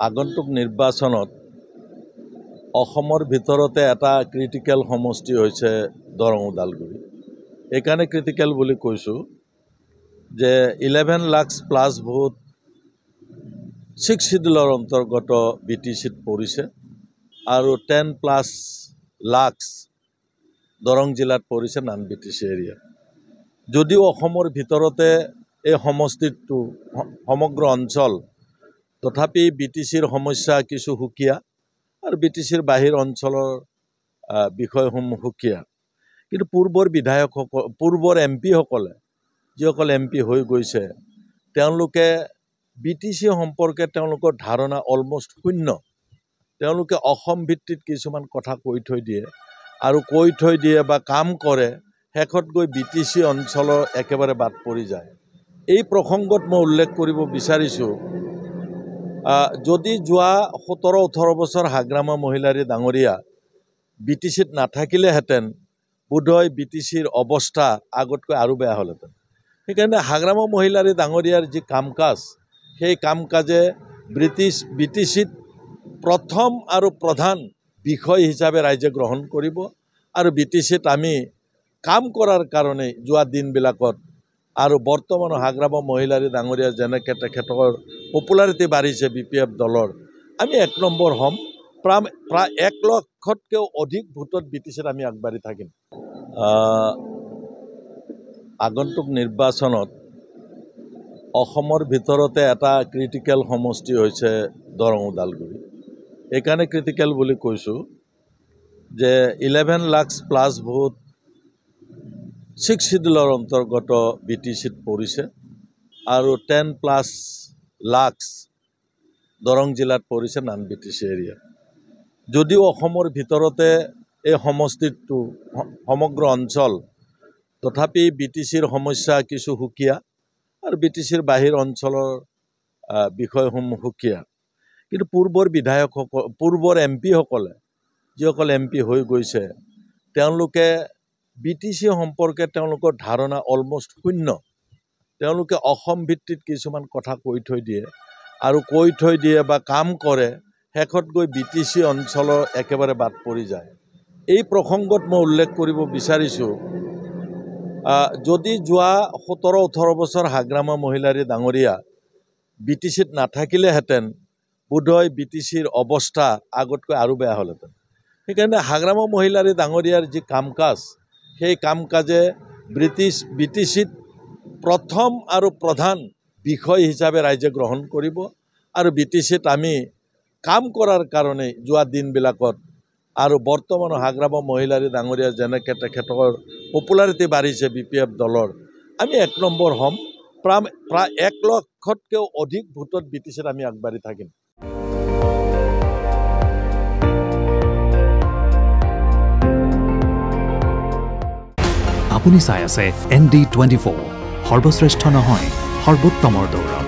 আগন্তুক নিৰ্বাচনত অসমৰ ভিতৰতে এটা ক্ৰিটিকেল সমষ্টি হৈছে দৰং ওদালগুৰি। এইকাৰণে ক্ৰিটিকেল বুলি কৈছোঁ যে 11 লাখ প্লাছ ভোট 6 শিডিউলৰ অন্তৰ্গত BTCত পৰিছে আৰু 10+ লাখ দৰং জিলাত পৰিছে নান BTC এৰিয়া। যদিও অসমৰ ভিতৰতে এই সমষ্টিটো সমগ্ৰ অঞ্চল, তথাপি BTCৰ সমস্যা কিছু সুকীয়া আৰু BTCৰ বাহিৰ অঞ্চলৰ বিষয়সমূহ সুকীয়া। কিন্তু পূৰ্বৰ MP সকলে যিসকল MP হৈ গৈছে তেওঁলোকে BTC সম্পৰ্কে তেওঁলোকৰ ধাৰণা অলমষ্ট শূন্য। তেওঁলোকে অসম ভিত্তিত কিছুমান কথা কৈ থৈ দিয়ে বা কাম কৰে, শেষত গৈ BTC অঞ্চলৰ একেবাৰে বাদ পৰি যায়। এই প্ৰসংগত মই উল্লেখ কৰিব বিচাৰিছোঁ, যদি যোৱা 17-18 বছৰ হাগ্ৰামা মহিলাৰী ডাঙৰীয়া BTCত নাথাকিলেহেঁতেন বোধহয় BTCৰ অৱস্থা আগতকৈ আৰু বেয়া হ'লহেঁতেন। সেইকাৰণে হাগ্ৰামা মহিলাৰী ডাঙৰীয়াৰ যি কাম কাজ, সেই কাম কাজে BTCত প্ৰথম আৰু প্ৰধান বিষয় হিচাপে ৰাইজে গ্ৰহণ কৰিব আৰু BTCত আমি কাম কৰাৰ কাৰণে যোৱা দিনবিলাকত আৰু বৰ্তমান হাগ্ৰামা মহিলাৰী ডাঙৰীয়া যেনেকৈ তেখেতৰ পপুলাৰিটি বাঢ়িছে BPF দলৰ, আমি 1 নম্বৰ হ'ম। প্ৰায় 1 লাখতকৈও অধিক ভোটত BTCত আমি আগবাঢ়ি থাকিম। আগন্তুক নিৰ্বাচনত অসমৰ ভিতৰতে এটা ক্ৰিটিকেল সমষ্টি হৈছে দৰং ওদালগুৰি। এইকাৰণে ক্ৰিটিকেল বুলি কৈছোঁ যে 11 লাখ প্লাছ ভোট 6 শিডিউলৰ অন্তৰ্গত BTCত পৰিছে আৰু 10+ লাখ দৰং জিলাত পৰিছে নান BTC এৰিয়া। যদিও অসমৰ ভিতৰতে এই সমষ্টিটো সমগ্ৰ অঞ্চল, তথাপি BTCৰ সমস্যা কিছু সুকীয়া আৰু BTCৰ বাহিৰ অঞ্চলৰ বিষয়সমূহ সুকীয়া। কিন্তু পূৰ্বৰ MP সকলে যিসকল MP হৈ গৈছে তেওঁলোকে BTC সম্পৰ্কে তেওঁলোকৰ ধাৰণা অলমষ্ট শূন্য। তেওঁলোকে অসম ভিত্তিত কিছুমান কথা কৈ থৈ দিয়ে বা কাম কৰে, শেষত গৈ BTC অঞ্চলৰ একেবাৰে বাদ পৰি যায়। এই প্ৰসংগত মই উল্লেখ কৰিব বিচাৰিছোঁ, যদি যোৱা 17-18 বছৰ হাগ্ৰামা মহিলাৰী ডাঙৰীয়া BTCত নাথাকিলেহেঁতেন বোধহয় BTCৰ অৱস্থা আগতকৈ আৰু বেয়া হ'লহেঁতেন। সেইকাৰণে হাগ্ৰামা মহিলাৰী ডাঙৰীয়াৰ যি কাম কাজ, সেই কাম কাজে BTCত প্ৰথম আৰু প্ৰধান বিষয় হিচাপে ৰাইজে গ্ৰহণ কৰিব আৰু BTCত আমি কাম কৰাৰ কাৰণে যোৱা দিনবিলাকত আৰু বৰ্তমান হাগ্ৰামা মহিলাৰী ডাঙৰীয়া যেনেকৈ তেখেতৰ পপুলাৰিটি বাঢ়িছে BPF দলৰ, আমি 1 নম্বৰ হ'ম। প্ৰায় 1 লাখতকৈও অধিক ভোটত BTCত আমি আগবাঢ়ি থাকিম। আপুনি চাই আছে ND24, সৰ্বশ্ৰেষ্ঠ নহয় সৰ্বোত্তমৰ দৌৰ।